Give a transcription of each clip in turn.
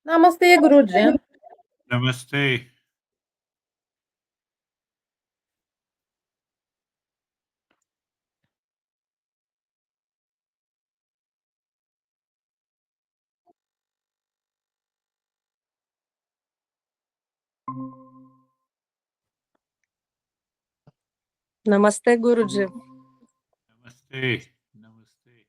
Namaste, Guruji. Namaste. Namaste, Guruji. Namaste. Namaste.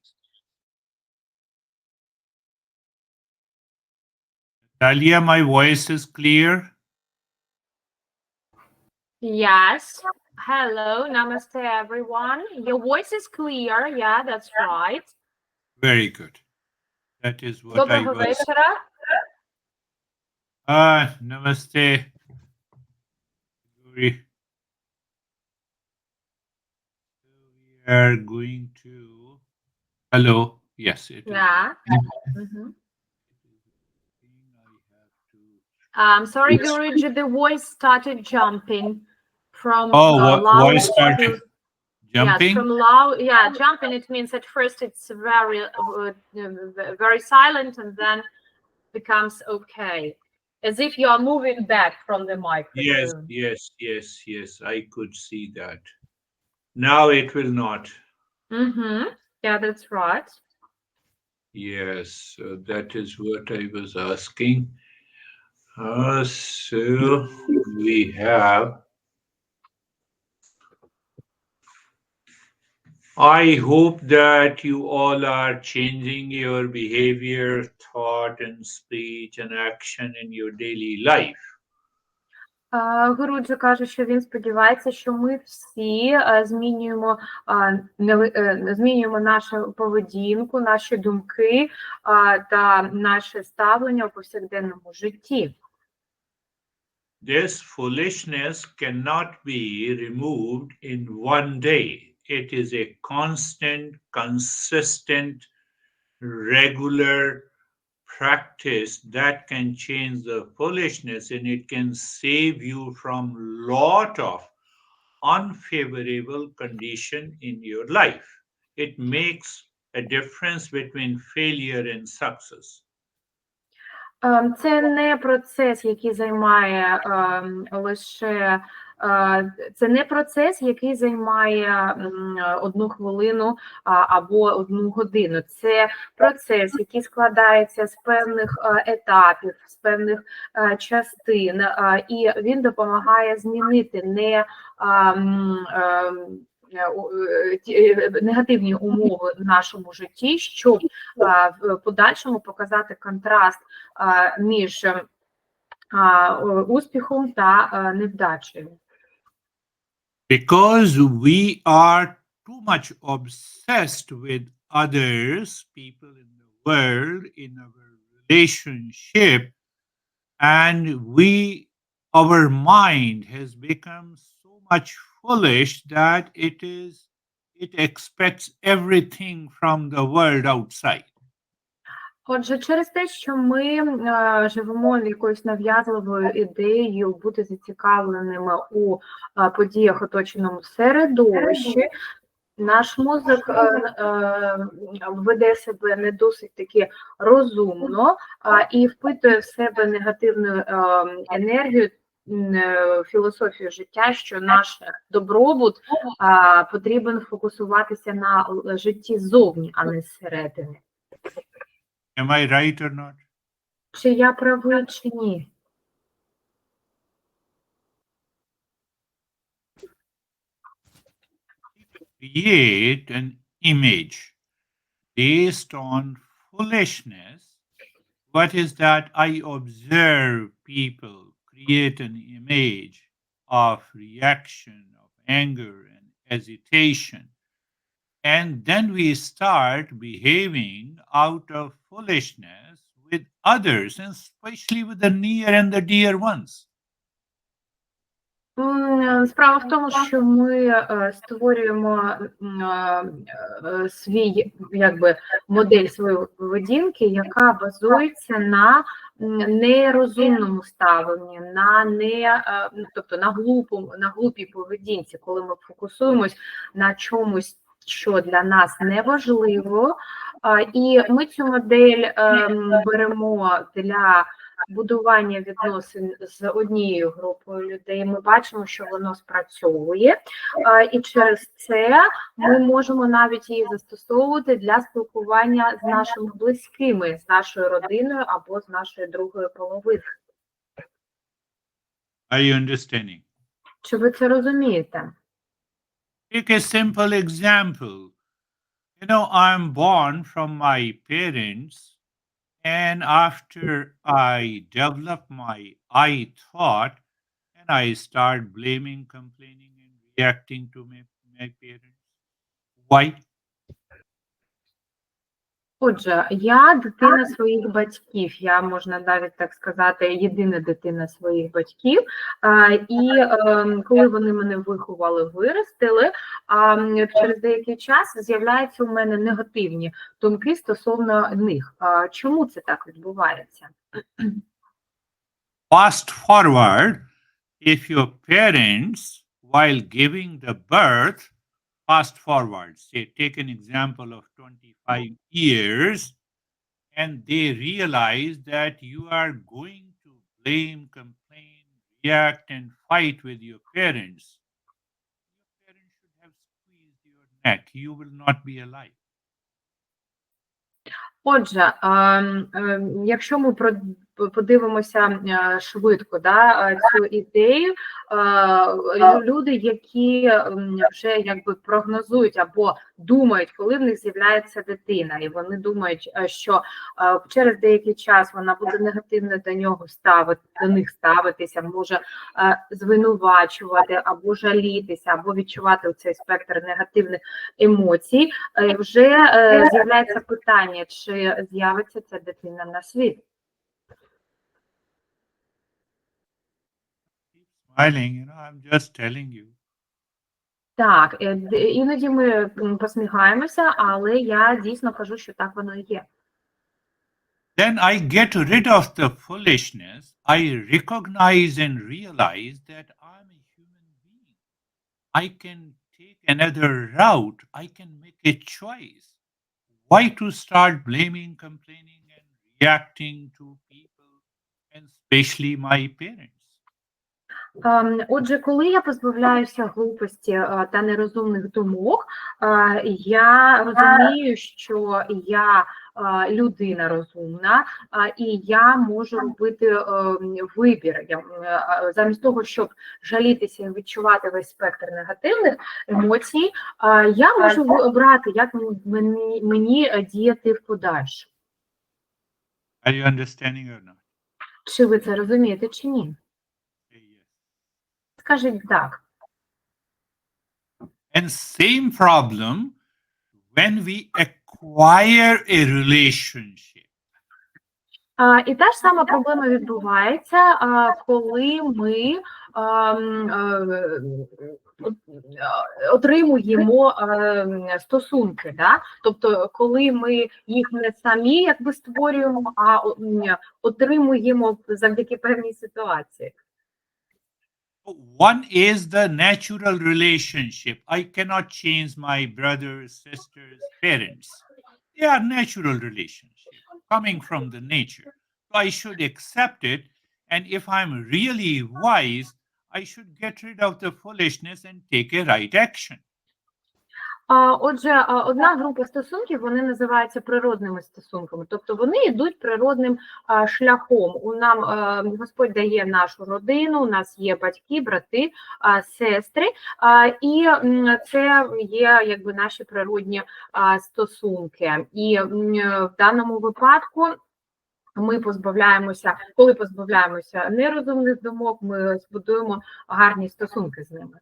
Talia, my voice is clear? Yes. Hello. Namaste, everyone. Your voice is clear. Yeah, that's right. Very good. That is what I Доброго was. вечора. Namaste. We are going to. Hello. Yes, it is. Yeah. Mhm. Sorry, Guruji, the voice started jumping from loud voice started to jumping? yes, from loud. Yeah, jumping. It means at first it's very silent and then becomes okay, as if you are moving back from the microphone. Yes. I could see that. Now it will not. Yeah, that's right. Yes, that is what I was asking. So we have. I hope that you all are changing your behavior, thought, and speech and action in your daily life. Гуруджі каже, що він сподівається, що ми всі змінюємо нашу поведінку, наші думки та наше ставлення у повсякденному житті. This foolishness cannot be removed in one day. It is a constant, consistent, regular practice that can change the foolishness, and it can save you from lot of unfavorable condition in your life. It makes a difference between failure and success. Це не процес, який займає лише це не процес, який займає 1 хвилину або 1 годину. Це процес, який складається з певних етапів, з певних частин, і він допомагає змінити негативні умови в нашому житті, щоб в подальшому показати контраст між успіхом та невдачею. Because we are too much obsessed with others, people in the world, in our relationship, and our mind has become so much foolish that it expects everything from the world outside. Отже, через те, що ми живемо якоюсь нав'язливою ідеєю бути зацікавленими у подіях оточеному середовищі, наш мозок веде себе не досить таки розумно і впитує в себе негативну енергію, філософію життя, що наш добробут потрібен фокусуватися на житті ззовні, а не зсередини. Am I right or not? Чи я правий, чи ні? Create an image based on foolishness. What is that? I observe people create an image of reaction, of anger and hesitation. And then we start behaving out of foolishness with others, and especially with the near and the dear ones. Справа в тому, що ми створюємо модель своєї поведінки, яка базується на нерозумному ставленні, тобто на глупій поведінці, коли ми фокусуємось на чомусь, що для нас неважливо, і ми цю модель беремо для будування відносин з однією групою людей, ми бачимо, що воно спрацьовує, і через це ми можемо навіть її застосовувати для спілкування з нашими близькими, з нашою родиною або з нашою другою половиною. Are you understanding? Чи ви це розумієте? Take a simple example. You know, I'm born from my parents, and after I develop my I thought, and I start blaming, complaining, and reacting to my parents. Why? Отже, я дитина своїх батьків, я, можна навіть так сказати, єдина дитина своїх батьків, і коли вони мене виховали, виростили, через деякий час з'являються у мене негативні думки стосовно них. Чому це так відбувається? Fast forward, if your parents, while giving the birth, fast forward, say, take an example of 25 years, and they realize that you are going to blame, complain, react, and fight with your parents should have squeezed your neck. You will not be alive. Отже, якщо ми подивимося швидко цю ідею, люди, які вже якби прогнозують або думають, коли в них з'являється дитина, і вони думають, що через деякий час вона буде негативно до них ставитися, може звинувачувати, або жалітися, або відчувати цей спектр негативних емоцій, вже з'являється питання, чи з'явиться ця дитина на світ. Smiling, I'm just telling you. Так, іноді ми посміхаємося, але я дійсно кажу, що так воно і є. Then I get rid of the foolishness. I recognize and realize that I'm a human being. I can take another route. I can make a choice. Why to start blaming, complaining, and reacting to people, and especially my parents? Отже, коли я позбавляюся глупості та нерозумних думок, я розумію, що я людина розумна, і я можу робити вибір. Замість того, щоб жалітися і відчувати весь спектр негативних емоцій, я можу обрати, як мені діяти в подальшому. Are you understanding or not? Чи ви це розумієте, чи ні? Скажіть так. And same problem when we acquire a relationship. І та ж сама проблема відбувається, коли ми отримуємо стосунки. Тобто, коли ми їх не самі якби створюємо, а отримуємо завдяки певній ситуації. One is the natural relationship. I cannot change my brothers, sisters, parents. They are natural relationships coming from the nature. So I should accept it. And if I'm really wise, I should get rid of the foolishness and take a right action. Отже, одна група стосунків, вони називаються природними стосунками, тобто вони йдуть природним шляхом. Господь дає нашу родину, у нас є батьки, брати, сестри, і це є якби наші природні стосунки. І в даному випадку ми коли позбавляємося нерозумних думок, ми збудуємо гарні стосунки з ними.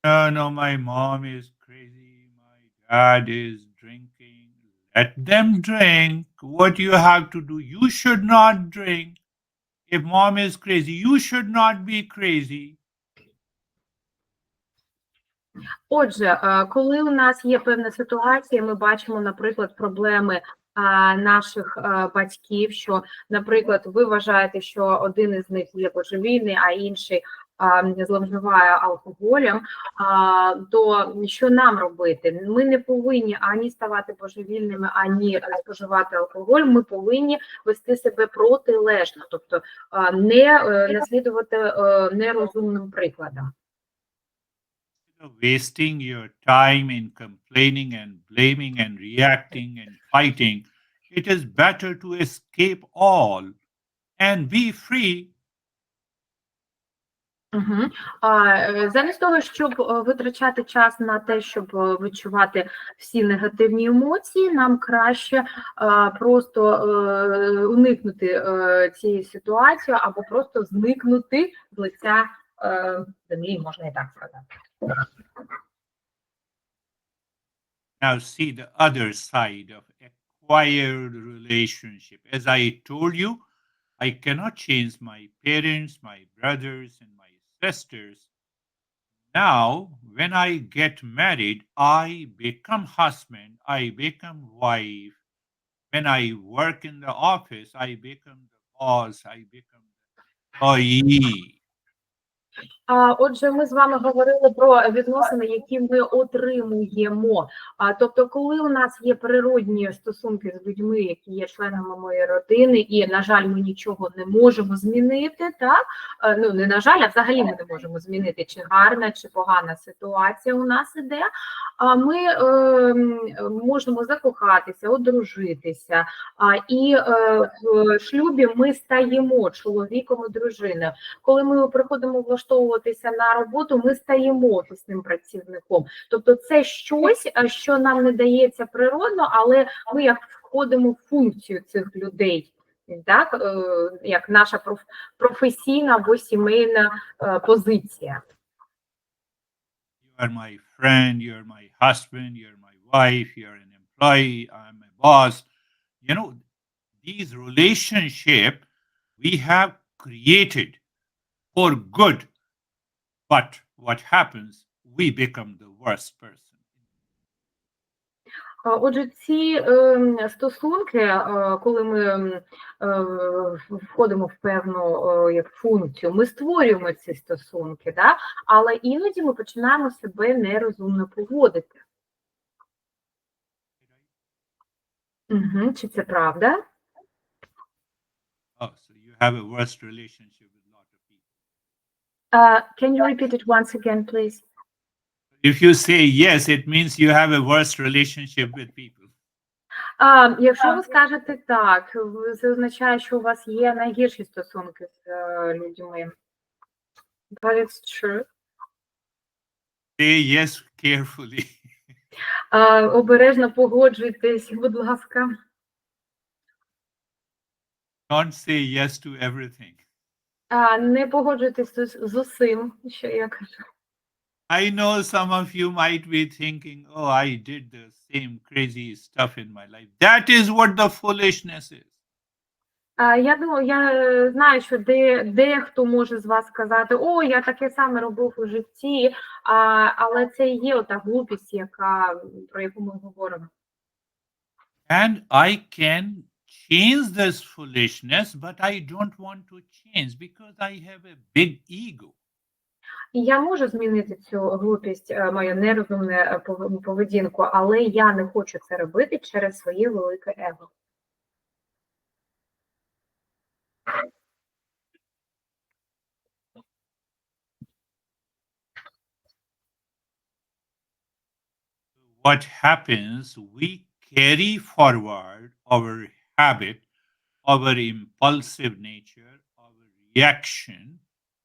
No, my mom is crazy. My dad is drinking. Let them drink. What you have to do, you should not drink. If mom is crazy, you should not be crazy. Отже, коли у нас є певна ситуація, ми бачимо, наприклад, проблеми наших батьків, що, наприклад, ви вважаєте, що один із них є божевільний, а інший зловживає алкоголем, то що нам робити? Ми не повинні ані ставати божевільними, ані споживати алкоголь. Ми повинні вести себе протилежно, тобто не наслідувати нерозумним прикладом. Wasting your time in complaining and blaming and reacting and fighting, it is better to escape all and be free. Угу. Замість того, щоб витрачати час на те, щоб відчувати всі негативні емоції, нам краще просто уникнути цієї ситуації або просто зникнути з лиця землі, можна і так сказати. Now see the other side of acquired relationship. As I told you, I cannot change my parents, my brothers, and my sisters. Now, when I get married, I become husband, I become wife. When I work in the office, I become the boss, I become the employee. Отже, ми з вами говорили про відносини, які ми отримуємо. Тобто, коли у нас є природні стосунки з людьми, які є членами моєї родини, і, на жаль, ми нічого не можемо змінити, так? Ну, не на жаль, а взагалі ми не можемо змінити, чи гарна, чи погана ситуація у нас іде, ми можемо закохатися, одружитися, і в шлюбі ми стаємо чоловіком і дружиною. Коли ми приходимо влаштовуватися на роботу, ми стаємо офісним працівником. Тобто це щось, що нам не дається природно, але ми як входимо в функцію цих людей, так? Як наша професійна або сімейна позиція. You are my friend, you're my husband, you're my wife, you're an employee, I'm a boss. You know, these relationships we have created for good. But what happens? We become the worst person. Отже, ці стосунки, коли ми входимо в певну як функцію, ми створюємо ці стосунки, да? Але іноді ми починаємо себе нерозумно поводити. Угу. Чи це правда? Oh, so you have a worst relationship with a lot of people. Can you repeat it once again, please? If you say yes, it means you have a worst relationship with people. Якщо ви скажете так, це означає, що у вас є найгірші стосунки з людьми. But it's true. Say yes carefully. Обережно погоджуйтесь, будь ласка. Don't say yes to everything. Не погоджуйтесь з усім, що я кажу. I know some of you might be thinking, oh, I did the same crazy stuff in my life. That is what the foolishness is. Я думаю, я знаю, що дехто може з вас сказати, о, я таке саме робив у житті, але це і є ота глупість, про яку ми говоримо. And I can change this foolishness, but I don't want to change because I have a big ego. І я можу змінити цю глупість, мою нерозумну поведінку, але я не хочу це робити через своє велике его. What happens? We carry forward our habit, our impulsive nature, our reaction,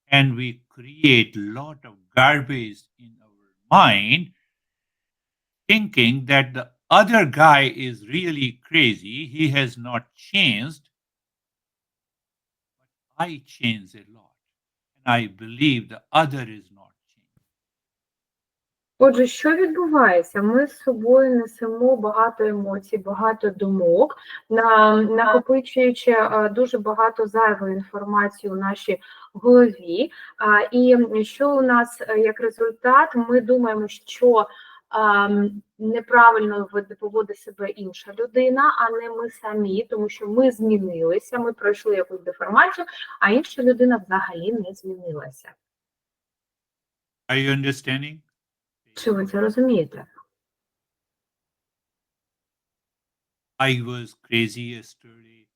and we create a lot of garbage in our mind, thinking that the other guy is really crazy, he has not changed, but I changed a lot, and I believe the other is not changed. Отже, що відбувається? Ми з собою несемо багато емоцій, багато думок, накопичуючи дуже багато зайвої інформації у нашій голові. І що у нас як результат? Ми думаємо, що неправильно поводить себе інша людина, а не ми самі, тому що ми змінилися, ми пройшли якусь деформацію, а інша людина взагалі не змінилася. Are you understanding? Чи ви це розумієте? I was crazy yesterday.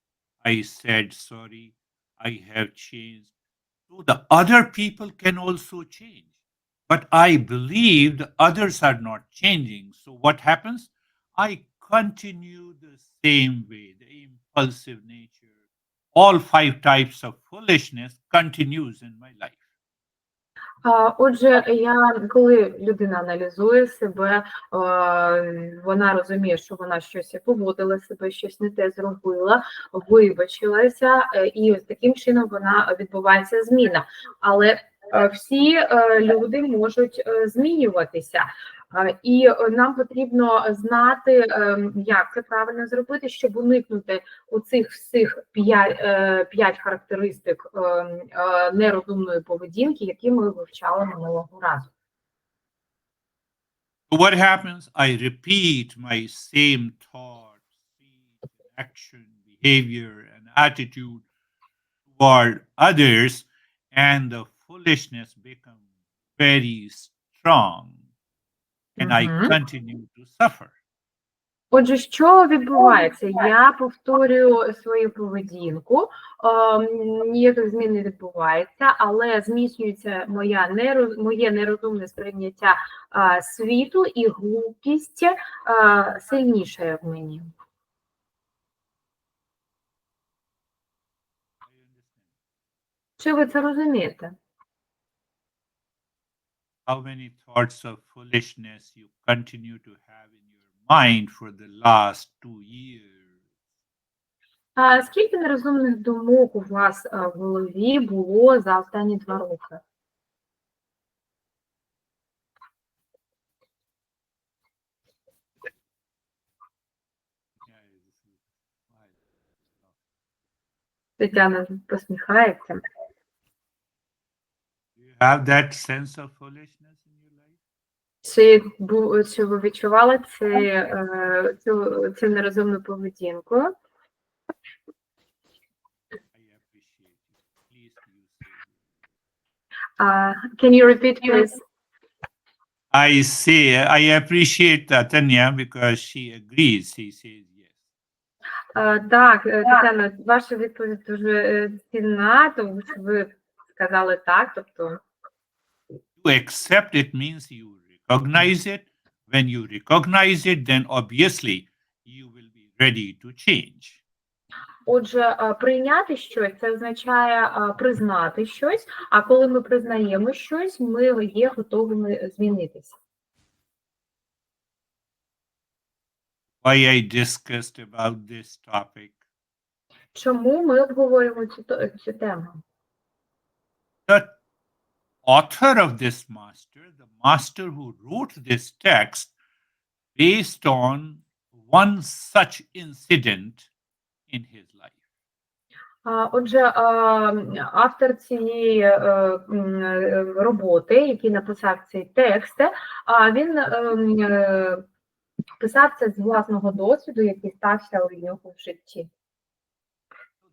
I said sorry. I have changed. So the other people can also change. But I believe the others are not changing. So what happens? I continue the same way, the impulsive nature. All five types of foolishness continues in my life. Отже, коли людина аналізує себе, вона розуміє, що вона щось поводила себе, щось не те зробила, вибачилася, і ось таким чином відбувається зміна. Але всі люди можуть змінюватися. І нам потрібно знати, як це правильно зробити, щоб уникнути оцих всіх 5 характеристик нерозумної поведінки, які ми вивчали минулого разу. What happens? I repeat my same thought, speech, action, behavior, and attitude toward others, and the foolishness becomes very strong, and I continue to suffer. Отже, що відбувається? Я повторюю свою поведінку, ніяких змін не відбувається, але зміцнюється моє нерозумне сприйняття світу, і глупість сильніша в мені. Чи ви це розумієте? How many thoughts of foolishness you continue to have in your mind for the last 2 years? Скільки нерозумних думок у вас в голові було за останні 2 роки? Тетяна посміхається. Do you have that sense of foolishness in your life? Чи ви відчували цю нерозумну поведінку? I appreciate it. Please you say. Can you repeat, please? I say I appreciate Tanya because she agrees. She says yes. Так, Тетяна, ваша відповідь дуже цінна, тому що ви сказали так, тобто To accept it means you recognize it. When you recognize it, then obviously you will be ready to change. Отже, прийняти щось – це означає признати щось, а коли ми признаємо щось, ми є готовими змінитися. Why I discussed about this topic? Чому ми обговорюємо цю тему? The author of this the master who wrote this text, based on one such incident in his life. Отже, автор цієї роботи, який написав цей текст, він писав це з власного досвіду, який стався у нього в житті.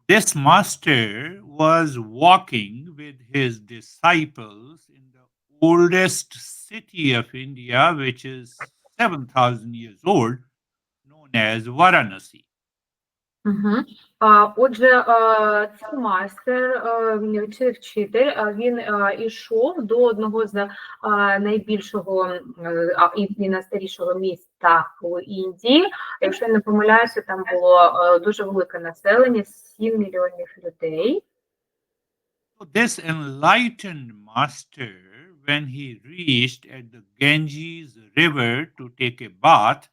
This master was walking with his disciples in the oldest city of India, which is 7,000 years old, known as Varanasi. Отже, цей майстер чи вчитель, він ішов до одного з найбільшого і найстарішого міста у Індії. Якщо я не помиляюся, там було дуже велике населення, 7 мільйонів людей. This enlightened master, when he reached at the Ganges River to take a bath,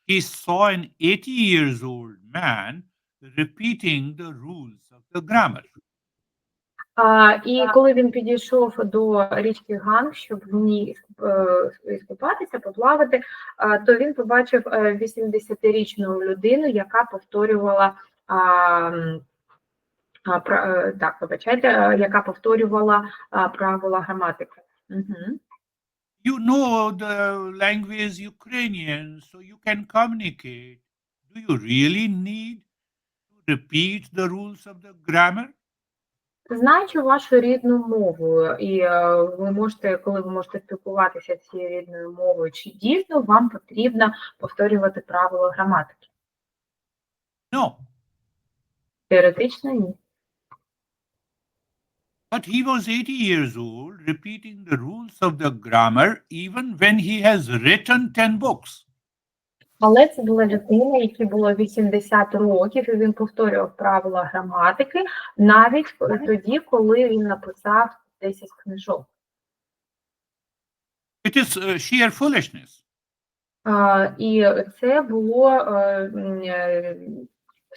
he saw an 80 years old man repeating the rules of the grammar. І коли він підійшов до річки Ганг, щоб в ній скупатися, поплавати, то він побачив 80-річну людину, яка повторювала правила граматики. You know the language Ukrainian, so you can communicate. Do you really need to repeat the rules of the grammar? Знаючи вашу рідну мову, і ви можете, коли ви можете спілкуватися цією рідною мовою, чи дійсно вам потрібно повторювати правила граматики? No. Теоретично ні. But he was 80 years old, repeating the rules of the grammar even when he has written 10 books. Але це була людина, якій було 80 років, і він повторював правила граматики навіть тоді, коли він написав 10 книжок. It is sheer foolishness. І це було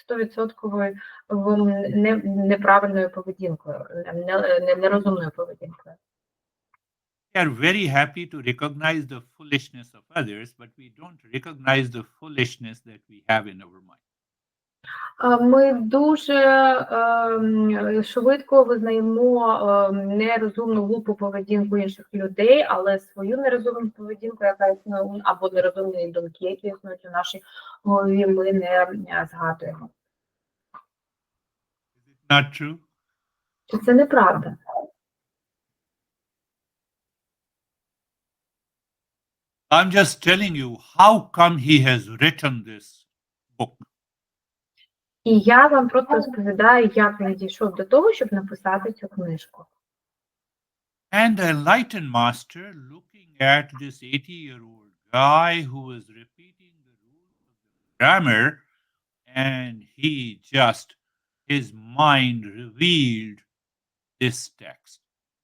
100% неправильною поведінкою, нерозумною поведінкою. We are very happy to recognize the foolishness of others, but we don't recognize the foolishness that we have in our mind. Ми дуже швидко визнаємо нерозумну глупу поведінку інших людей, але свою нерозумну поведінку, яка існує, або нерозумні думки, які існують у нашій голові, ми не згадуємо. Not true? Чи це неправда? I'm just telling you how come he has written this book. І я вам просто розповідаю, як він дійшов до того, щоб написати цю книжку. And the enlightened master, looking at this 80-year-old guy who was repeating the rules of the grammar, and his mind revealed this text.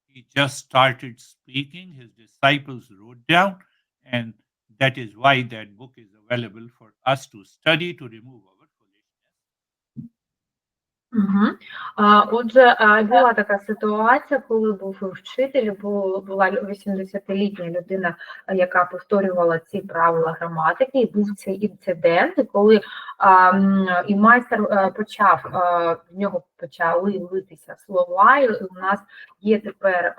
He just started speaking, his disciples wrote down, and that is why that book is available for us to study, to remove our foolishness. Угу. Отже, була така ситуація, коли був вчитель, була 80-літня людина, яка повторювала ці правила граматики, і був цей інцидент, коли і майстер почав, в нього почали литися слова, і у нас є тепер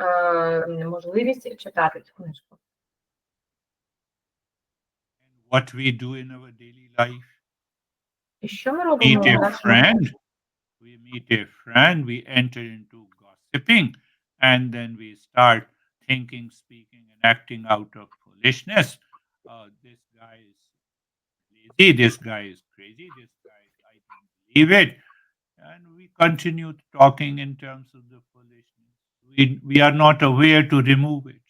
можливість читати цю книжку. What we do in our daily life? І що ми робимо? We meet a friend, we enter into gossiping, and then we start thinking, speaking, and acting out of foolishness. This guy is lazy, this guy is crazy, this guy, I don't believe it. And we continue talking in terms of the foolishness. We are not aware to remove it.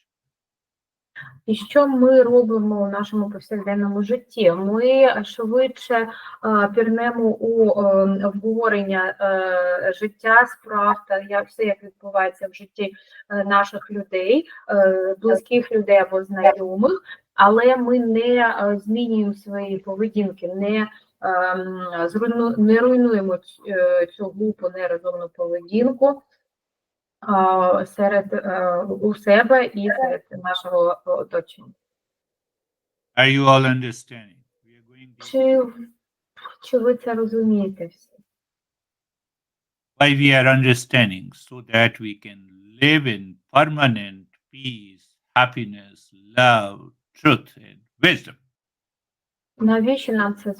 І що ми робимо у нашому повсякденному житті? Ми швидше пірнемо у обговорення життя, справ та все, як відбувається в житті наших людей, близьких людей або знайомих, але ми не змінюємо свої поведінки, не руйнуємо цю глупу, нерозумну поведінку у себе і серед нашого оточення. Are you all understanding? We are going Чи ви це розумієте всі? Why we are understanding? So that we can live in permanent peace, happiness, love, truth and wisdom. Навіщо нам це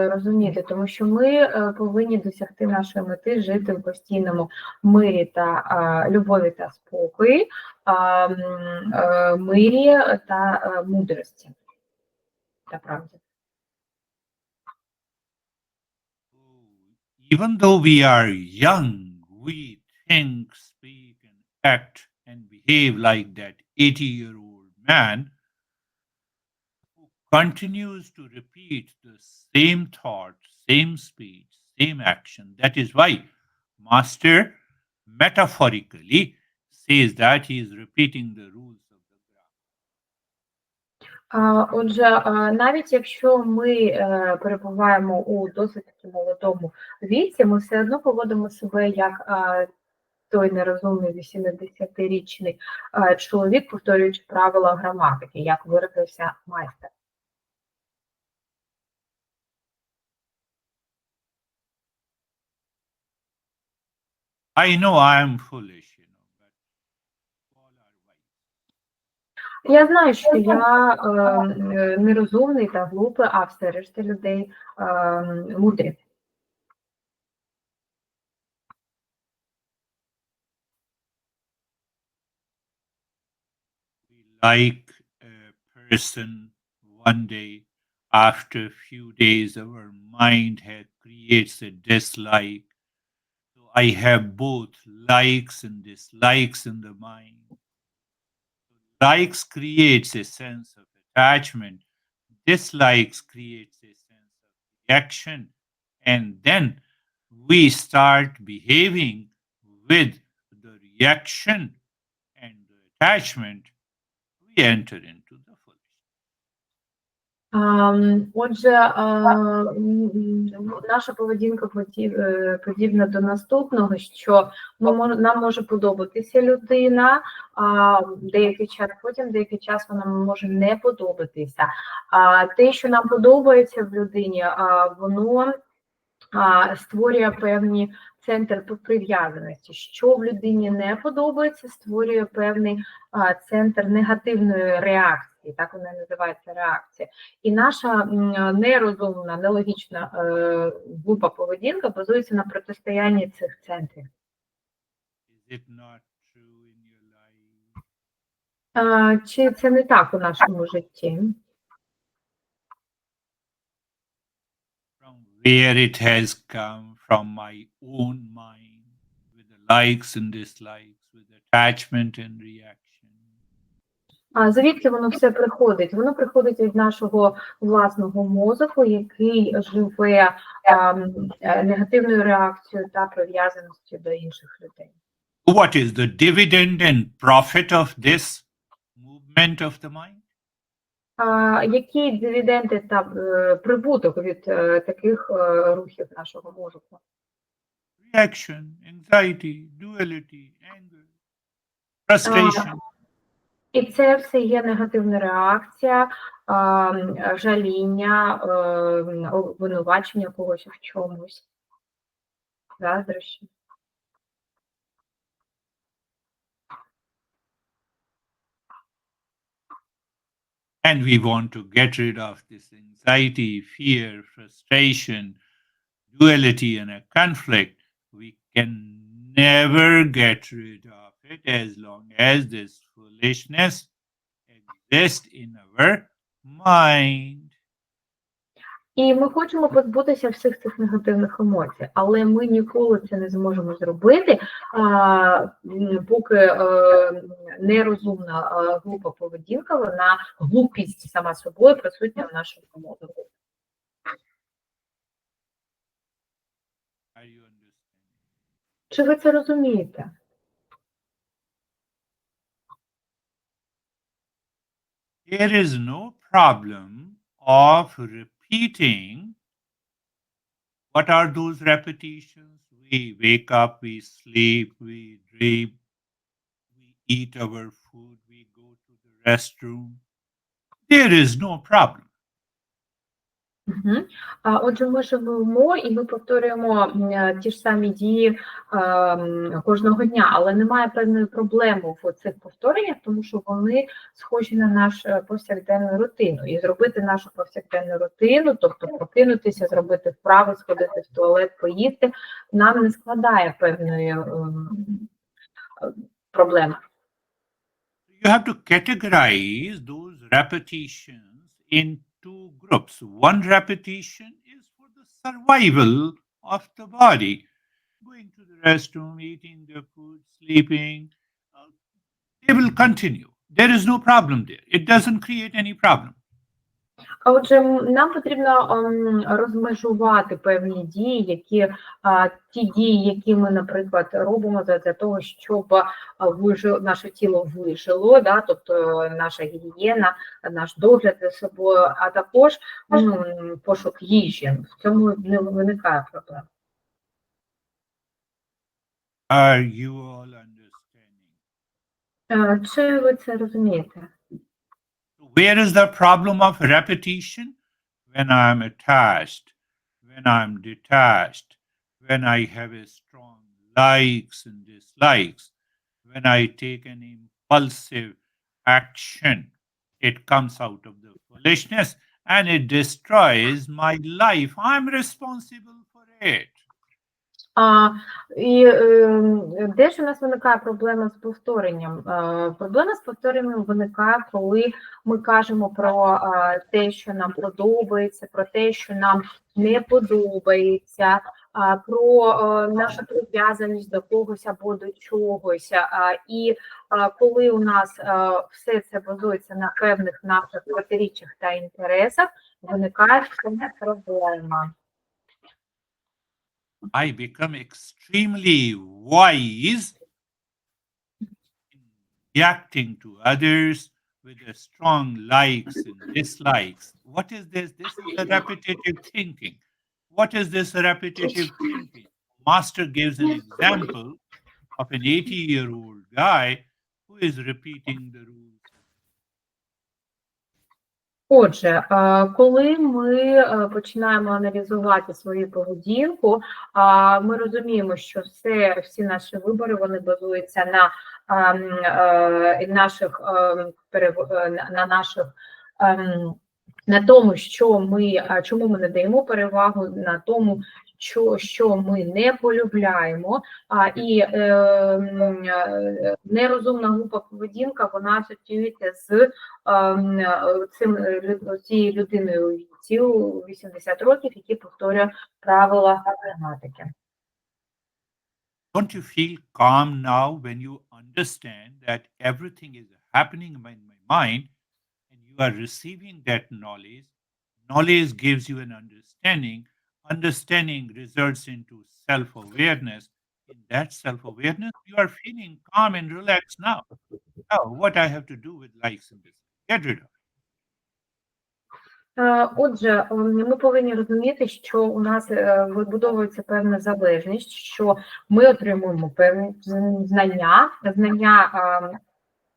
розуміти? Тому що ми повинні досягти нашої мети, жити в постійному мирі та любові та спокої, мирі та мудрості та правді. Even though we are young, we think, speak, and act and behave like that 80-year-old man who continues to repeat the same thought, same speech, same action. That is why Master metaphorically says that he is repeating the rules of the grammar. Отже, навіть якщо ми перебуваємо у досить таки молодому віці, ми все одно поводимо себе як той нерозумний 80-річний чоловік, повторюючи правила граматики, як виразився майстер. I know I am foolish, but all are wise. Я знаю, що я нерозумний та глупий, а все решта людей мудрі. like a person one day, after a few days, our mind creates a dislike. So I have both likes and dislikes in the mind. Likes creates a sense of attachment. Dislikes creates a sense of reaction. And then we start behaving with the reaction and the attachment. We enter into the foolish. Отже, наша поведінка подібна до наступного, що нам може подобатися людина деякий час, потім деякий час вона може не подобатися. Те, що нам подобається в людині, воно створює певний центр прив'язаності. Що в людині не подобається, створює певний центр негативної реакції, так вона називається реакція. І наша нерозумна, нелогічна глупа поведінка базується на протистоянні цих центрів. Is it not true in your life? Чи це не так у нашому житті? Where it has come from my own mind, with the likes and dislikes, with attachment and reaction. Звідки воно все приходить? Воно приходить від нашого власного мозку, який живе негативною реакцією та прив'язаністю до інших людей. What is the dividend and profit of this movement of the mind? Які дивіденди та прибуток від таких рухів нашого мозку? Reaction, anxiety, duality, anger, frustration. І це все є негативна реакція, жаління, обвинувачення когось в чомусь, заздрощі. And we want to get rid of this anxiety, fear, frustration, duality, and a conflict. We can never get rid of it as long as this foolishness exists in our mind. І ми хочемо позбутися всіх цих негативних емоцій, але ми ніколи це не зможемо зробити, поки нерозумна глупа поведінка, вона глупість сама собою присутня в нашому мозку. Чи ви це розумієте? There is no problem of repeating. What are those repetitions? We wake up, we sleep, we dream, we eat our food, we go to the restroom. There is no problem. Отже, ми живемо і ми повторюємо ті ж самі дії кожного дня, але немає певної проблеми в цих повтореннях, тому що вони схожі на нашу повсякденну рутину. І зробити нашу повсякденну рутину, тобто прокинутися, зробити вправи, сходити в туалет, поїсти, нам не складає певної проблеми. You have to categorize those repetitions in two groups. One repetition is for the survival of the body. Going to the restroom, eating the food, sleeping, they will continue. There is no problem there. It doesn't create any problem. Отже, нам потрібно розмежувати певні дії, ті дії, які ми, наприклад, робимо для того, щоб наше тіло вижило, да, тобто наша гігієна, наш догляд за собою, а також пошук їжі. В цьому не виникає проблем. Are you all understanding? Чи ви це розумієте? Where is the problem of repetition? When I'm attached, when I'm detached, when I have a strong likes and dislikes, when I take an impulsive action, it comes out of the foolishness and it destroys my life. I'm responsible for it. І де ж у нас виникає проблема з повторенням? Проблема з повторенням виникає, коли ми кажемо про те, що нам подобається, про те, що нам не подобається, про нашу прив'язаність до когось або до чогось. І коли у нас все це базується на певних наших протиріччях та інтересах, виникає проблема. I become extremely wise in reacting to others with a strong likes and dislikes. What is this? This is a repetitive thinking. What is this repetitive thinking? Master gives an example of an 80-year-old guy who is repeating the rules. Отже, коли ми починаємо аналізувати свою поведінку, ми розуміємо, що всі наші вибори, вони базуються на тому, чому ми надаємо перевагу, на тому, що ми не полюбляємо, і нерозумна глупа поведінка, вона асоціюється з цією людиною у віці 80 років, які повторює правила граматики. Don't you feel calm now when you understand that everything is happening in my mind and you are receiving that knowledge? Knowledge gives you an understanding. Understanding results into self-awareness. In that self-awareness, you are feeling calm and relaxed now. Now, what I have to do with likes and dislikes? Get rid of it. Отже, ми повинні розуміти, що у нас вибудовується певна залежність, що ми отримуємо певні знання,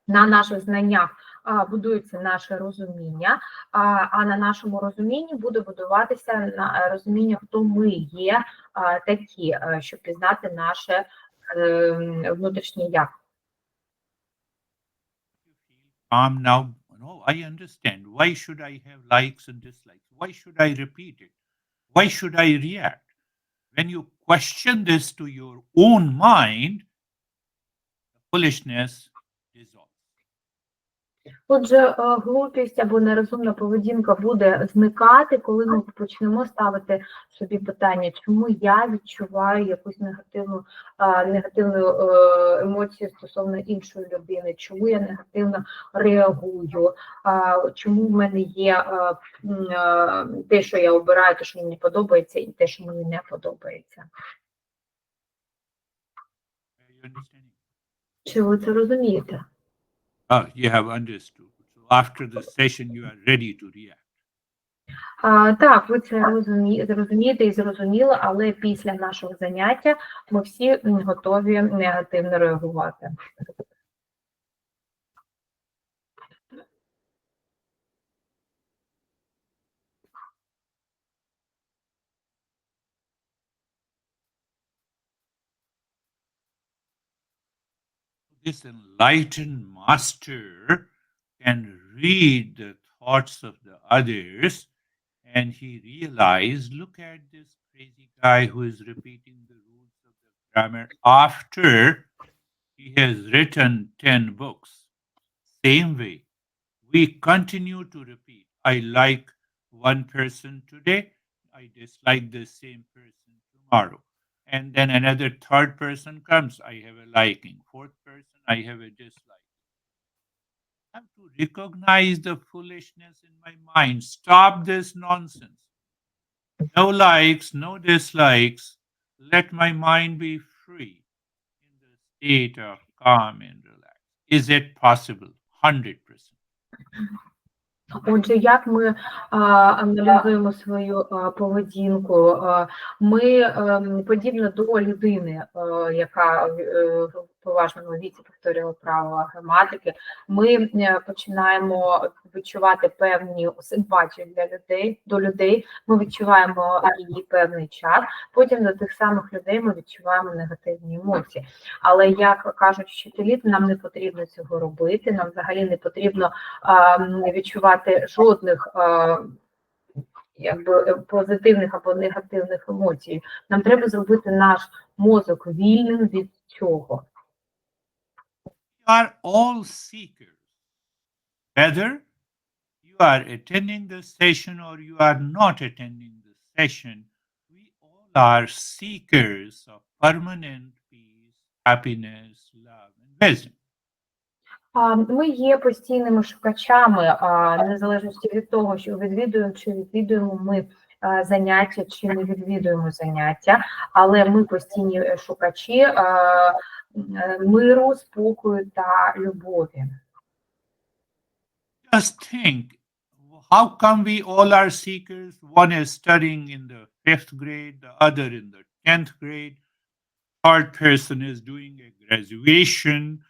на наших знаннях будується наше розуміння, а на нашому розумінні буде будуватися розуміння, хто ми є такі, щоб пізнати наше внутрішнє я. Now, no, I understand. Why should I have likes and dislikes? Why should I repeat it? Why should I react? When you question this to your own mind, the foolishness dissolves. Отже, глупість або нерозумна поведінка буде зникати, коли ми почнемо ставити собі питання, чому я відчуваю якусь негативну емоцію стосовно іншої людини, чому я негативно реагую, чому в мене є те, що я обираю, те, що мені подобається, і те, що мені не подобається. Чи ви це розумієте? You have understood. So after the session, you are ready to react. Так, ви це розумієте і зрозуміли, але після нашого заняття ми всі готові негативно реагувати. This enlightened master can read the thoughts of the others, and he realized, look at this crazy guy who is repeating the rules of the grammar after he has written 10 books. Same way, we continue to repeat. I like one person today, I dislike the same person tomorrow. And then another third person comes, I have a liking. Fourth person, I have a dislike. I have to recognize the foolishness in my mind. Stop this nonsense. No likes, no dislikes. Let my mind be free in the state of calm and relax. Is it possible? 100%. Отже, як ми аналізуємо свою поведінку? Ми, подібно до людини, яка в поважному віці повторювала правила граматики, ми починаємо відчувати певні симпатії до людей, ми відчуваємо її певний час, потім до тих самих людей ми відчуваємо негативні емоції. Але, як кажуть вчителі, нам не потрібно цього робити, нам взагалі не потрібно відчувати жодних якби позитивних або негативних емоцій. Нам треба зробити наш мозок вільним від цього. We are all seekers. Whether you are attending the session or you are not attending the session, we all are seekers of permanent peace, happiness, love, and wisdom. Ми є постійними шукачами, незалежно від того, що відвідуємо, чи відвідуємо ми заняття, чи не відвідуємо заняття, але ми постійні шукачі миру, спокою та любові. Just think, how come we all are seekers? One is studying in the 5th grade, the other in the 10th grade, third person is doing a graduation,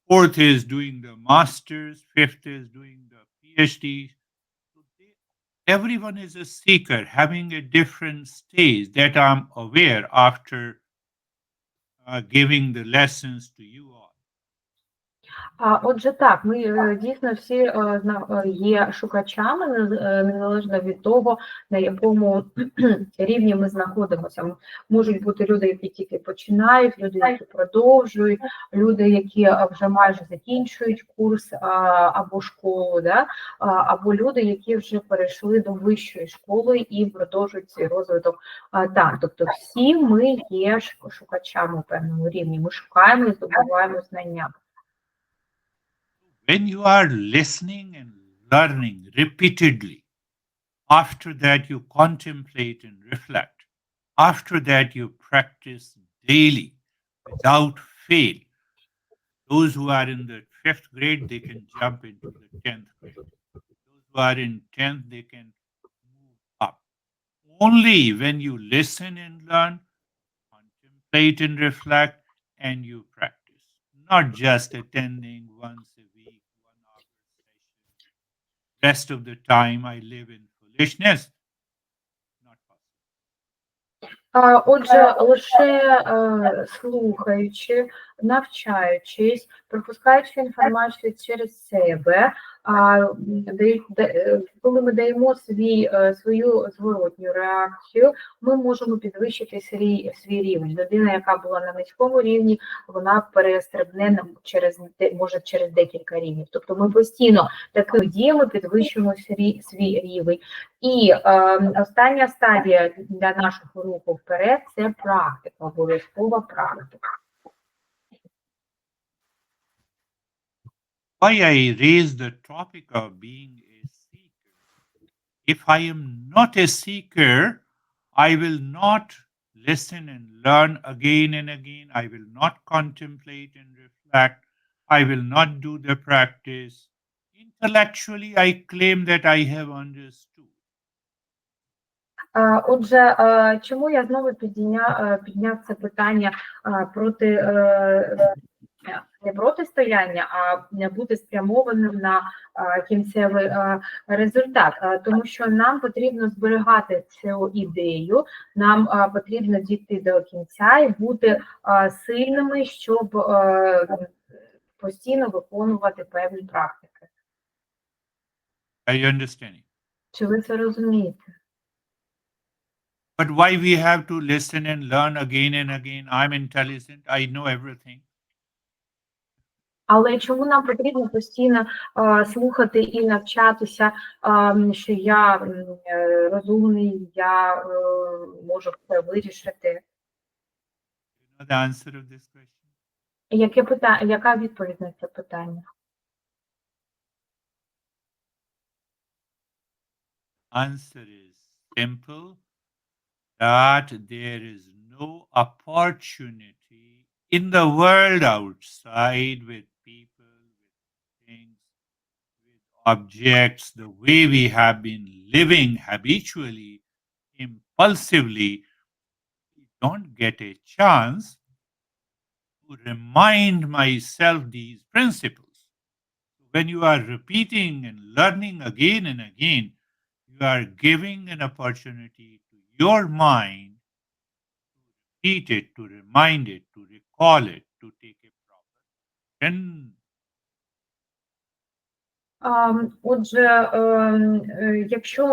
fourth is doing the master's, fifth is doing the PhD. So everyone is a seeker having a different stage that I'm aware after giving the lessons to you all. Отже, так, ми дійсно всі є шукачами, незалежно від того, на якому рівні ми знаходимося. Можуть бути люди, які тільки починають, люди, які продовжують, люди, які вже майже закінчують курс або школу, да? Або люди, які вже перейшли до вищої школи і продовжують цей розвиток там. Тобто всі ми є шукачами у певному рівні, ми шукаємо і здобуваємо знання. When you are listening and learning repeatedly, after that you contemplate and reflect, after that you practice daily without fail. Those who are in the 5th grade, they can jump into the 10th grade. Those who are in 10th, they can move up. Only when you listen and learn, contemplate and reflect, and you practice. Not just attending once a week, 1 hour session. Rest of the time I live in foolishness. Not possible. Отже, лише слухаючи, навчаючись, пропускаючи інформацію через себе, коли ми даємо свою зворотню реакцію, ми можемо підвищити свій рівень. Людина, яка була на низькому рівні, вона перестрибне може через декілька рівнів. Тобто ми постійно такими діями підвищуємо свій рівень. І остання стадія для нашого руху вперед – це практика, обов'язкова практика. Why I raise the topic of being a seeker? If I am not a seeker, I will not listen and learn again and again. I will not contemplate and reflect. I will not do the practice. Intellectually, I claim that I have understood. Отже, чому я знову підняв це питання проти не протистояння, а бути спрямованим на кінцевий результат. Тому що нам потрібно зберігати цю ідею, нам потрібно дійти до кінця і бути сильними, щоб постійно виконувати певні практики. Are you understanding? Чи ви це розумієте? But why we have to listen and learn again and again? I'm intelligent. I know everything. Але чому нам потрібно постійно слухати і навчатися, що я розумний, я можу все вирішити? You know the answer of this question? Яка відповідь на це питання? Answer is simple, that there is no opportunity in the world outside with people, with things, with objects, the way we have been living habitually, impulsively. We don't get a chance to remind myself these principles. When you are repeating and learning again and again, you are giving an opportunity to your mind to repeat it, to remind it, to recall it, to take a proper action. Отже, якщо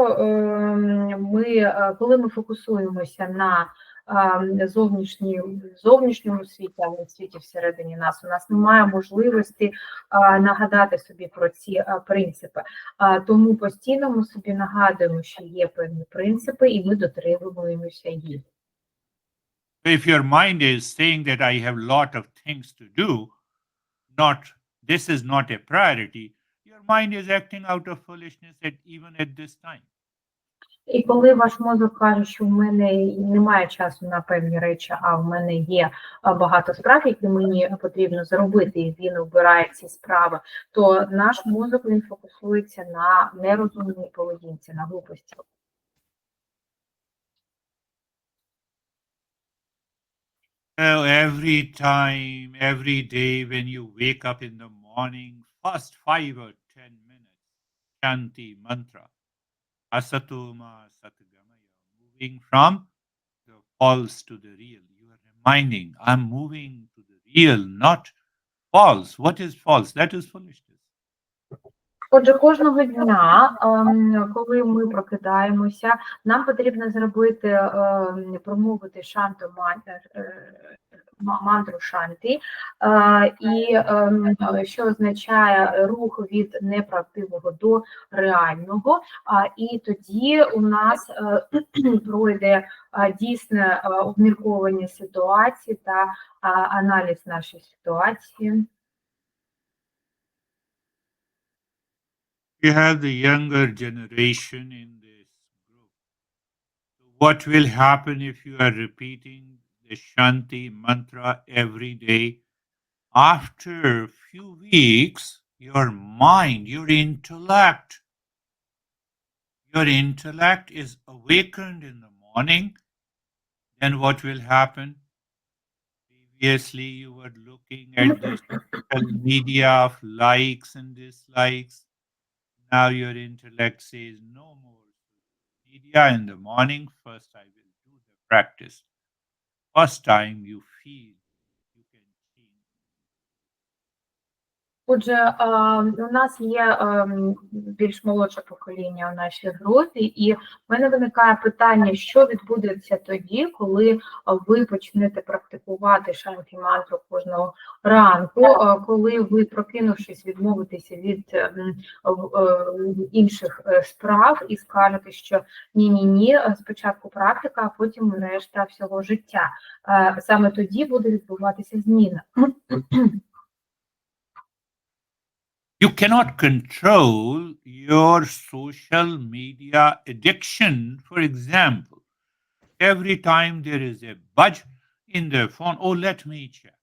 коли ми фокусуємося на зовнішньому світі, але в світі всередині нас, у нас немає можливості нагадати собі про ці принципи. Тому постійно ми собі нагадуємо, що є певні принципи, і ми дотримуємося їх. If your mind is saying that I have a lot of things to do, this is not a priority, your mind is acting out of foolishness even at this time. І коли ваш мозок каже, що в мене немає часу на певні речі, а в мене є багато справ, які мені потрібно зробити, і він обирає ці справи, то наш мозок, він фокусується на нерозумній поведінці, на глупості. So every time, every day when you wake up in the morning, first 5 or 10 minutes, Shanti mantra, Asatoma Satgamaya, moving from the false to the real. You are reminding, I'm moving to the real, not false. What is false? That is foolishness. Отже, кожного дня, коли ми прокидаємося, нам потрібно зробити, промовити мантру шанти, і що означає рух від неправдивого до реального, і тоді у нас пройде дійсне обмірковання ситуації та аналіз нашої ситуації. You have the younger generation in this group. What will happen if you are repeating the Shanti mantra every day? After a few weeks, your mind, your intellect is awakened in the morning. Then what will happen? Previously, you were looking at the social media of likes and dislikes. Now your intellect says no more media in the morning. First, I will do the practice. First time you feel you can change. Отже, у нас є більш молодше покоління у нашій групі, і в мене виникає питання, що відбудеться тоді, коли ви почнете практикувати шанті-мантру кожного ранку, коли ви, прокинувшись, відмовитеся від інших справ і скажете, що ні, спочатку практика, а потім решта всього життя. Саме тоді буде відбуватися зміна. You cannot control your social media addiction. For example, every time there is a budge in the phone, oh, let me check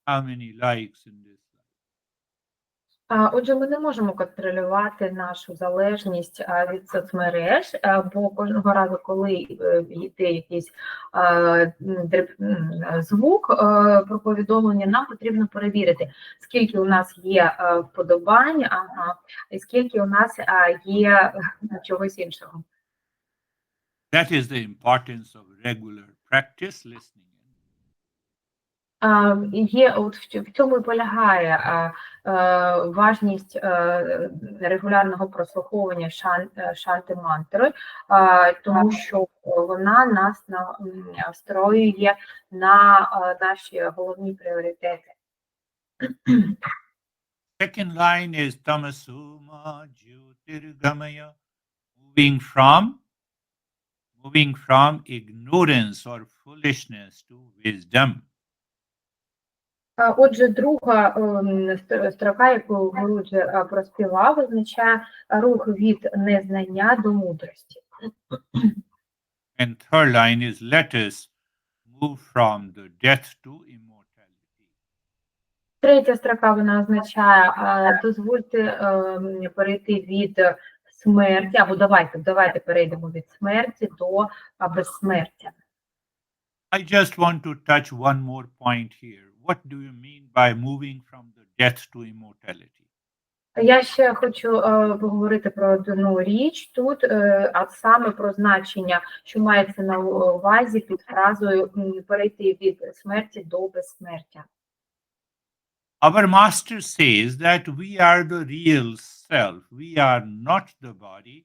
how many likes in this. Отже, ми не можемо контролювати нашу залежність від соцмереж, бо кожного разу, коли йде якийсь звук про повідомлення, нам потрібно перевірити, скільки у нас є вподобань, і скільки у нас є чогось іншого. That is the importance of regular practice listening. В цьому і полягає важність регулярного прослуховування шанти-мантри, тому що вона нас настроює на наші головні пріоритети. Second line is tamasuma jyotirgamaya, moving from ignorance or foolishness to wisdom. Отже, друга строка, яку Гурудж проспівав, означає рух від незнання до мудрості. And third line is let us move from the death to immortality. Третя строка, вона означає дозвольте перейти від смерті, або давайте перейдемо від смерті до безсмертя. I just want to touch one more point here. What do you mean by moving from the death to immortality? Я ще хочу поговорити про одну річ тут, а саме про значення, що мається на увазі під фразою перейти від смерті до безсмертя. Our master says that we are the real self. We are not the body.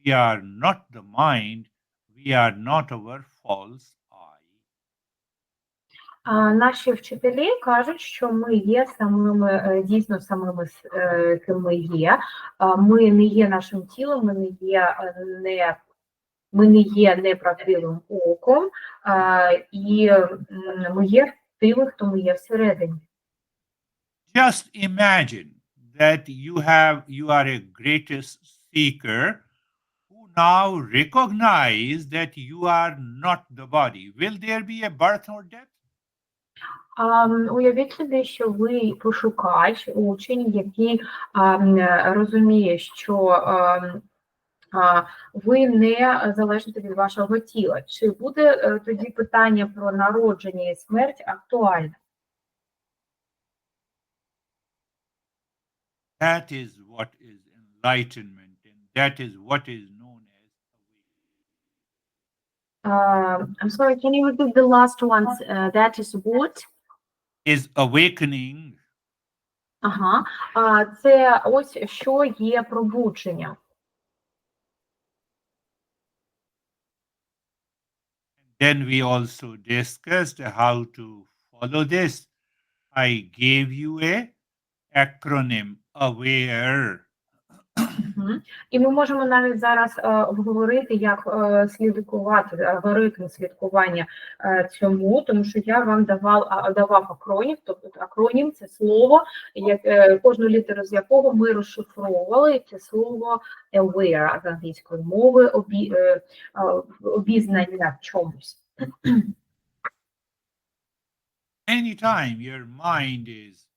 We are not the mind. We are not our false I. Наші вчителі кажуть, що ми є самими, дійсно самими, ким ми є. Ми не є нашим тілом, ми не є неправдивим оком, і ми є тими, хто ми є всередині. Just imagine that you are a greatest seeker who now recognize that you are not the body. Will there be a birth or death? Уявіть собі, що ви пошукач, учень, який розуміє, що ви не залежите від вашого тіла. Чи буде тоді питання про народження і смерть актуальне? That is what is enlightenment, and that is what is known as awakening. I'm sorry, can you repeat the last one? That is what? Is awakening. Ага. Це ось що є пробудження. Then we also discussed how to follow this. I gave you a acronym AWARE. І ми можемо навіть зараз обговорити, як слідкувати, алгоритм слідкування цьому, тому що я вам давав акронім, тобто акронім – це слово, кожну літеру з якого ми розшифровували, і це слово aware з англійської мови, обізнання в чомусь. Anytime your mind is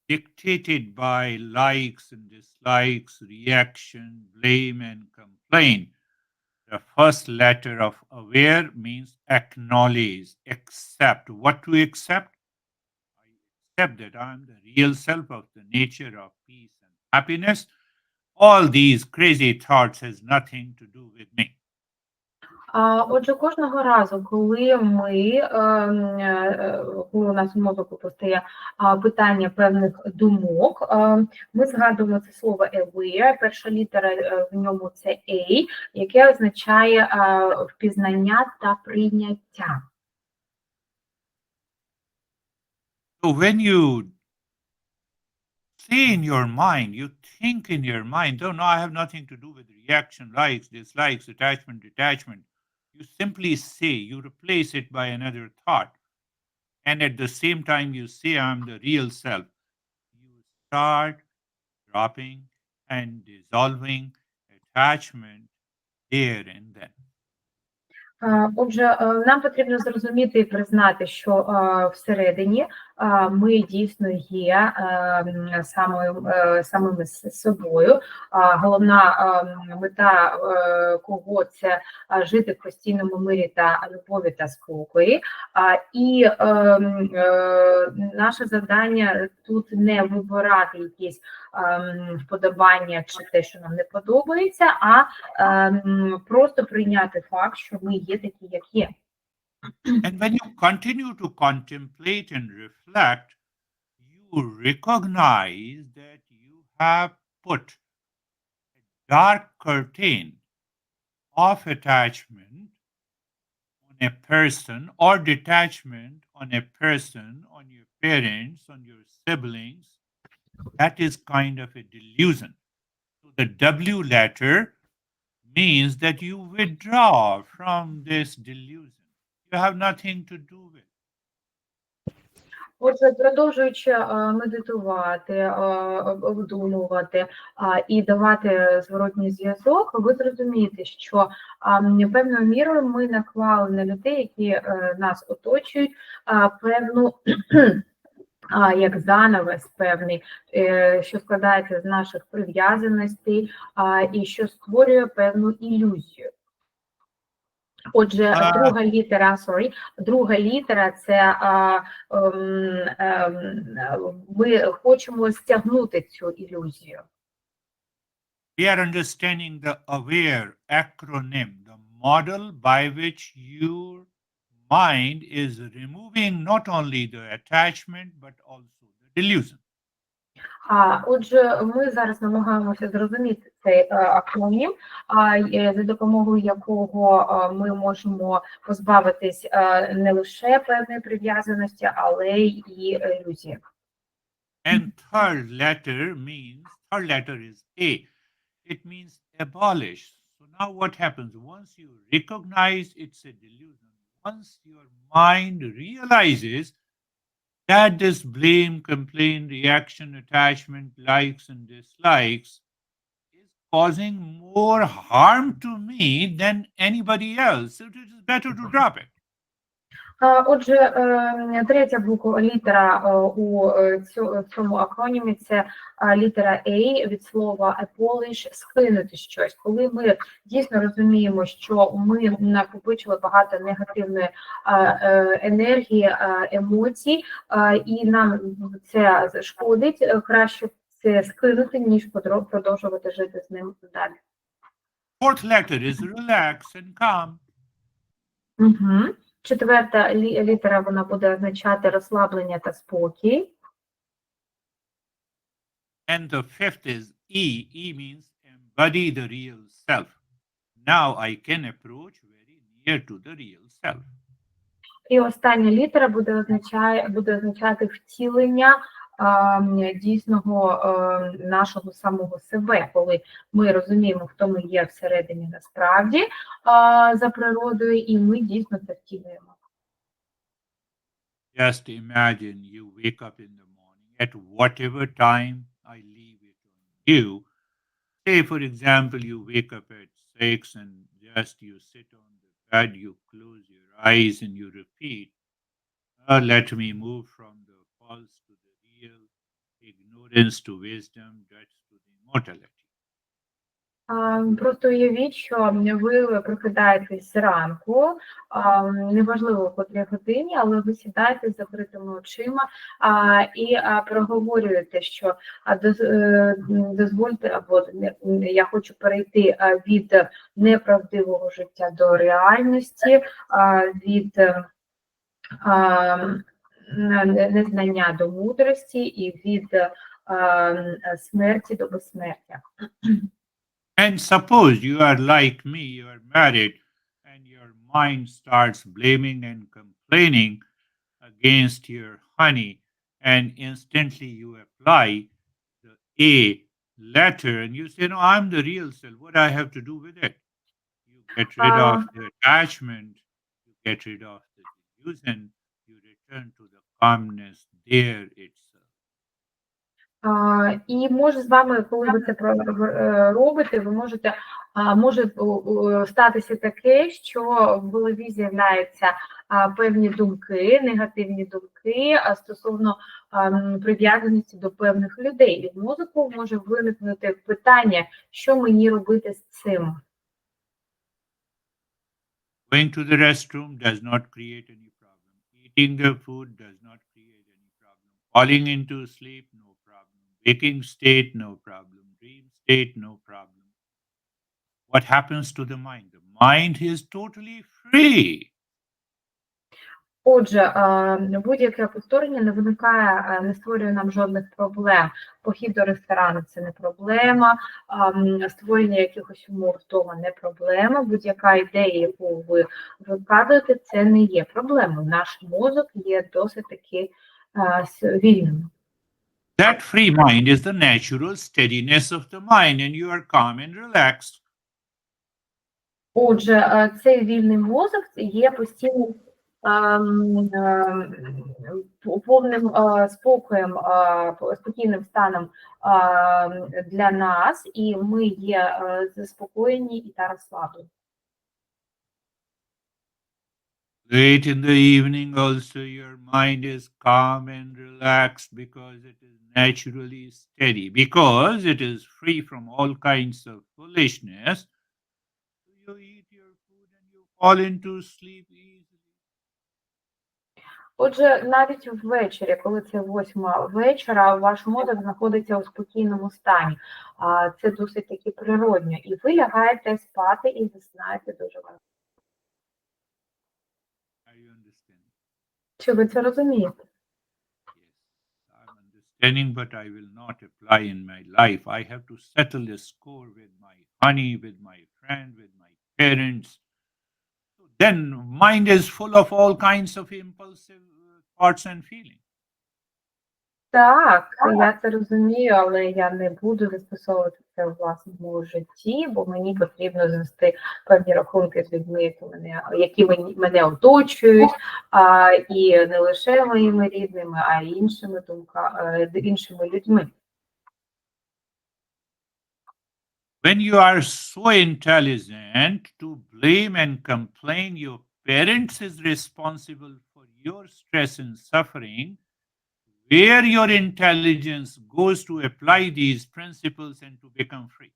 dictated by likes and dislikes, reaction, blame, and complaint. The first letter of aware means acknowledge, accept. What to accept? I accept that I am the real self of the nature of peace and happiness. All these crazy thoughts has nothing to do with me. Отже, кожного разу, коли у нас в мозку постає питання певних думок, ми згадуємо це слово aware, перша літера в ньому це A, яке означає впізнання та прийняття. So when you say in your mind, you think in your mind, oh no, I have nothing to do with reaction, likes, dislikes, attachment, detachment. You simply say, you replace it by another thought. And at the same time, you say, I'm the real self. You start dropping and dissolving attachment there and then. Отже, нам потрібно зрозуміти і признати, що всередині ми дійсно є самими собою. Головна мета кого – це жити в постійному мирі та любові та спокої. І наше завдання тут не вибирати якісь вподобання чи те, що нам не подобається, а просто прийняти факт, що ми є такі, як є. And when you continue to contemplate and reflect, you recognize that you have put a dark curtain of attachment on a person or detachment on a person, on your parents, on your siblings. That is kind of a delusion. So the W letter means that you withdraw from this delusion. You have nothing to do with. Отже, продовжуючи медитувати, обдумувати і давати зворотній зв'язок, ви зрозумієте, що певною мірою ми наклали на людей, які нас оточують, певну як занавес певний, що складається з наших прив'язаностей і що створює певну ілюзію. Отже, друга літера – це ми хочемо стягнути цю ілюзію. We are understanding the AWARE acronym, the model by which your mind is removing not only the attachment but also the delusion. Отже, ми зараз намагаємося зрозуміти цей акронім, за допомогою якого ми можемо позбавитись не лише певної прив'язаності, але й ілюзії. And third letter is A. It means abolish. So now what happens? Once you recognize it's a delusion, once your mind realizes that this blame, complaint, reaction, attachment, likes and dislikes is causing more harm to me than anybody else, so it is better to drop it. Отже, третя буква, літера у цьому акронімі – це літера A від слова abolish – скинути щось. Коли ми дійсно розуміємо, що ми накопичили багато негативної енергії, емоцій, і нам це шкодить, краще це скинути, ніж продовжувати жити з ним далі. Fourth letter is relax and calm. Угу. Четверта літера, вона буде означати розслаблення та спокій. And the fifth is E. E means embody the real self. Now I can approach very near to the real self. І остання літера буде означати втілення дійсного нашого самого себе, коли ми розуміємо, хто ми є всередині насправді за природою, і ми дійсно це втілюємо. Just imagine you wake up in the morning at whatever time I leave it on you. Say, for example, you wake up at 6 and just you sit on the bed, you close your eyes and you repeat, let me move from the false to the real, ignorance to wisdom, death to the immortality. Просто уявіть, що ви прокидаєтесь зранку, неважливо в котрій годині, але ви сідаєте з закритими очима і проговорюєте, що дозвольте, або я хочу перейти від неправдивого життя до реальності, від незнання до мудрості і від смерті до безсмертя. And suppose you are like me, you are married, and your mind starts blaming and complaining against your honey, and instantly you apply the A letter and you say, no, I'm the real self. What I have to do with it? You get rid of the attachment, you get rid of the delusion, you return to the calmness there itself. І може з вами, коли ви це робите, ви може статися таке, що в голові з'являються певні думки, негативні думки стосовно прив'язаності до певних людей. І в мозку може виникнути питання, що мені робити з цим. Going to the restroom does not create any problem. Eating the food does not create any problem. Falling into sleep, no problem. Waking state, no problem. Dream state, no problem. What happens to the mind? The mind is totally free. Отже, будь-яке повторення не виникає, не створює нам жодних проблем. Похід до ресторану – це не проблема, створення якихось умов вдома – не проблема, будь-яка ідея, яку ви виказуєте, це не є проблемою. Наш мозок є досить таки вільним. That free mind is the natural steadiness of the mind, and you are calm and relaxed. Отже, цей вільний мозок є постійним повним спокоєм, спокійним станом для нас, і ми є заспокоєні та розслаблені. Late in the evening also your mind is calm and relaxed because it is naturally steady, because it is free from all kinds of foolishness. You eat your food and you fall into sleep easily. Отже, навіть ввечері, коли це 8 вечора, ваш мозок знаходиться у спокійному стані. Це досить таки природньо. І ви лягаєте спати і засинаєте дуже важко. Чи ви це розумієте? understanding, but I will not apply in my life. I have to settle the score with my honey, with my friend, with my parents. Then mind is full of all kinds of impulsive thoughts and feelings. Так, я це розумію, але я не буду застосовувати це у власному житті, бо мені потрібно звести певні рахунки з людьми, які мене оточують, і не лише моїми рідними, а й іншими людьми. When you are so intelligent, to blame and complain your parents is responsible for your stress and suffering, where your intelligence goes to apply these principles and to become free.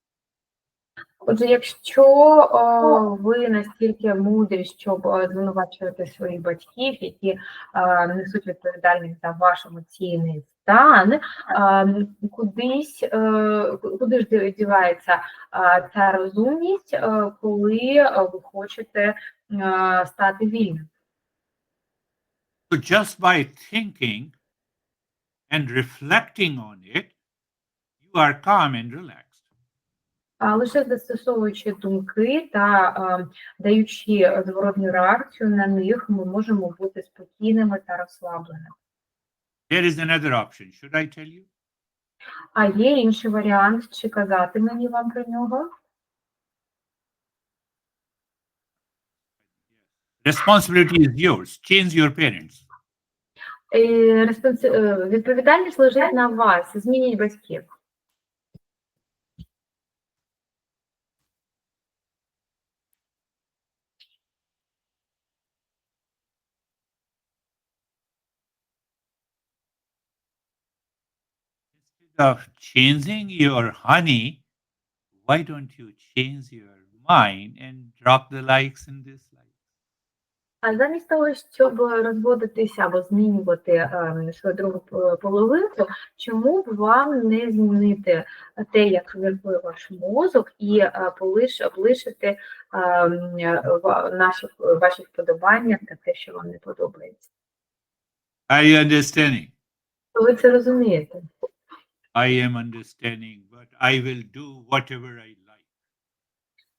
Отже, якщо ви настільки мудрі, щоб звинувачувати своїх батьків, які несуть відповідальність за ваш емоційний стан, куди ж дівається ця розумність, коли ви хочете стати вільним? So just by thinking and reflecting on it, you are calm and relaxed. Лише застосовуючи думки та даючи зворотну реакцію на них, ми можемо бути спокійними та розслабленими. There is another option. Should I tell you? А є інший варіант, чи казати мені вам про нього? Responsibility is yours. Change your parents. Відповідальність лежить на вас. Змініть батьків. Instead of changing your honey, why don't you change your mind and drop the likes and dislikes? А замість того, щоб розводитися або змінювати свою другу половинку, чому б вам не змінити те, як реагує ваш мозок, і облишити ваші вподобання та те, що вам не подобається? Are you understanding? Ви це розумієте? I am understanding, but I will do whatever I like.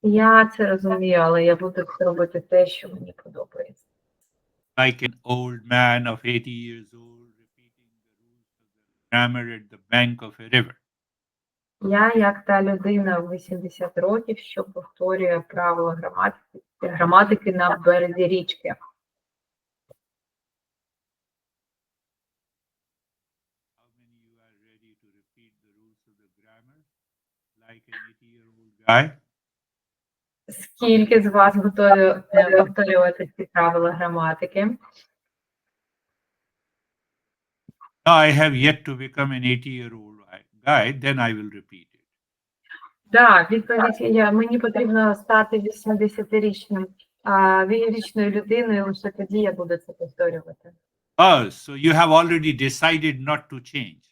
Я це розумію, але я буду робити те, що мені подобається. Like an old man of 80 years old repeating the rules of the grammar at the bank of a river. Я, як та людина в 80 років, що повторює правила граматики на березі річки. How many you are ready to repeat the rules of the grammar like an 80-year-old guy? Скільки з вас готові повторювати ці правила граматики? No, I have yet to become an 80-year-old guy, then I will repeat it. Так, відповідь мені потрібно стати 80-річною людиною, лише тоді я буду це повторювати. Oh, so you have already decided not to change.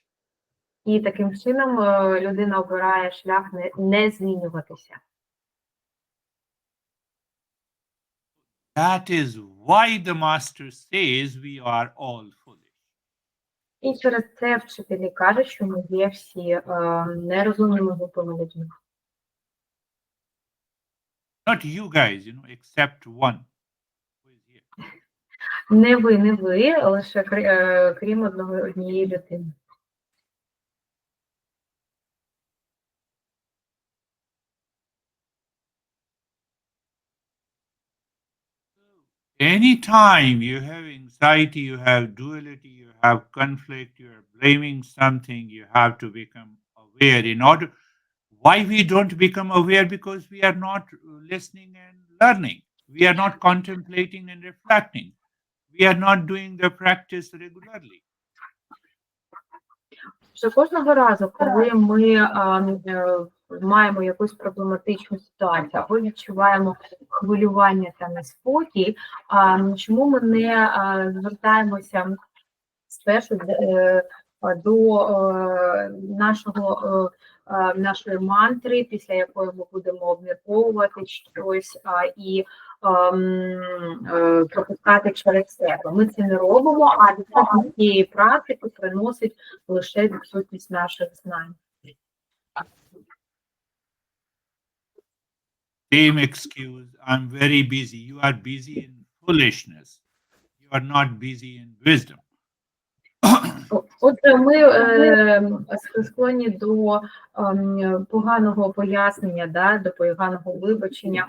І таким чином людина обирає шлях не змінюватися. That is why the master says we are all foolish. І через це вчителі кажуть, що ми є всі нерозумними глупими людьми. Not you guys, except one who is here. Не ви, лише крім однієї людини. Anytime you have anxiety, you have duality, you have conflict, you are blaming something, you have to become aware. Why we don't become aware? Because we are not listening and learning. We are not contemplating and reflecting. We are not doing the practice regularly. Що кожного разу, коли ми маємо якусь проблематичну ситуацію, або відчуваємо хвилювання та неспокій, чому ми не звертаємося спершу до нашої мантри, після якої ми будемо обмірковувати щось, і пропускати через себе. Ми це не робимо, а відсутність цієї практики приносить лише відсутність наших знань. Same excuse, I'm very busy. You are busy in foolishness. You are not busy in wisdom. Отже, ми склонні до поганого пояснення, да, до поганого вибачення,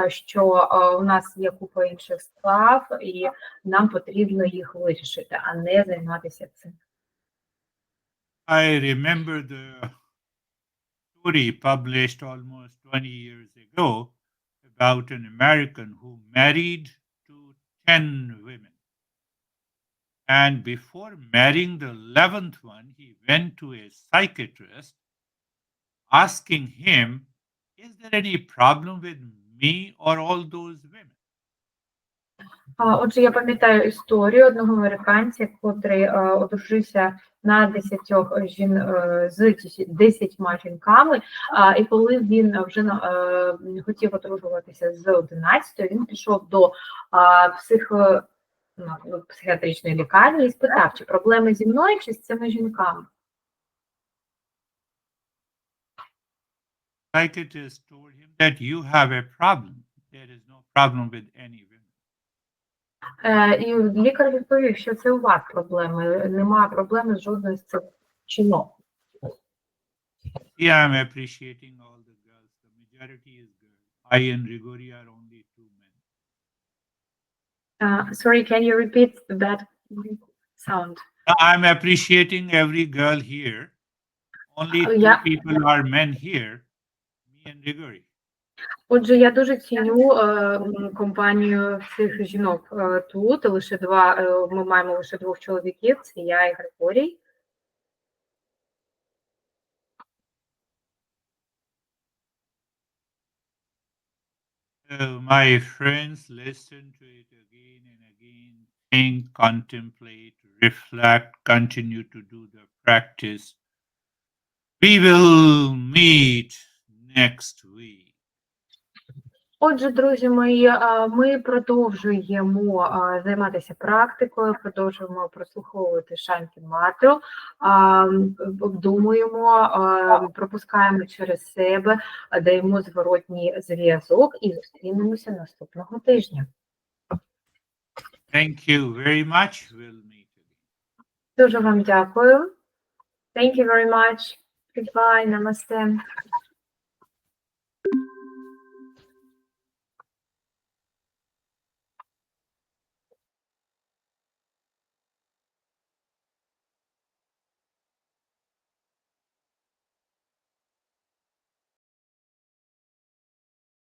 що у нас є купа інших справ, і нам потрібно їх вирішити, а не займатися цим. I remember the story published almost 20 years ago about an American who married to 10 women. And before marrying the 11th one, he went to a psychiatrist asking him, is there any problem with me or all those women? Отже, я пам'ятаю історію одного американця, котрий одружився на 10 з 10 жінками, і коли він вже хотів одружуватися з 11-ю, він пішов до психіатричної лікарні і спитав, чи проблеми зі мною, чи з цими жінками. Psychiatrist told him that you have a problem. There is no problem with any women. І лікар відповів, що це у вас проблеми, немає проблеми з жодною з цих жінок. Yeah, I'm appreciating all the girls. The majority is girls. I and Grigori are only two men. Sorry, can you repeat that sound? I'm appreciating every girl here. Only two people are men here, me and Grigori. Отже, я дуже ціню компанію всіх жінок тут. Лише ми маємо лише 2 чоловіків, це я і Григорій. My friends, listen to it again and again. Think, contemplate, reflect, continue to do the practice. We will meet next week. Отже, друзі мої, ми продовжуємо займатися практикою, продовжуємо прослуховувати шанті-мантру, обдумуємо, пропускаємо через себе, даємо зворотній зв'язок і зустрінемося наступного тижня. Thank you very much. We'll meet again. Дуже вам дякую. Thank you very much. Goodbye. Namaste.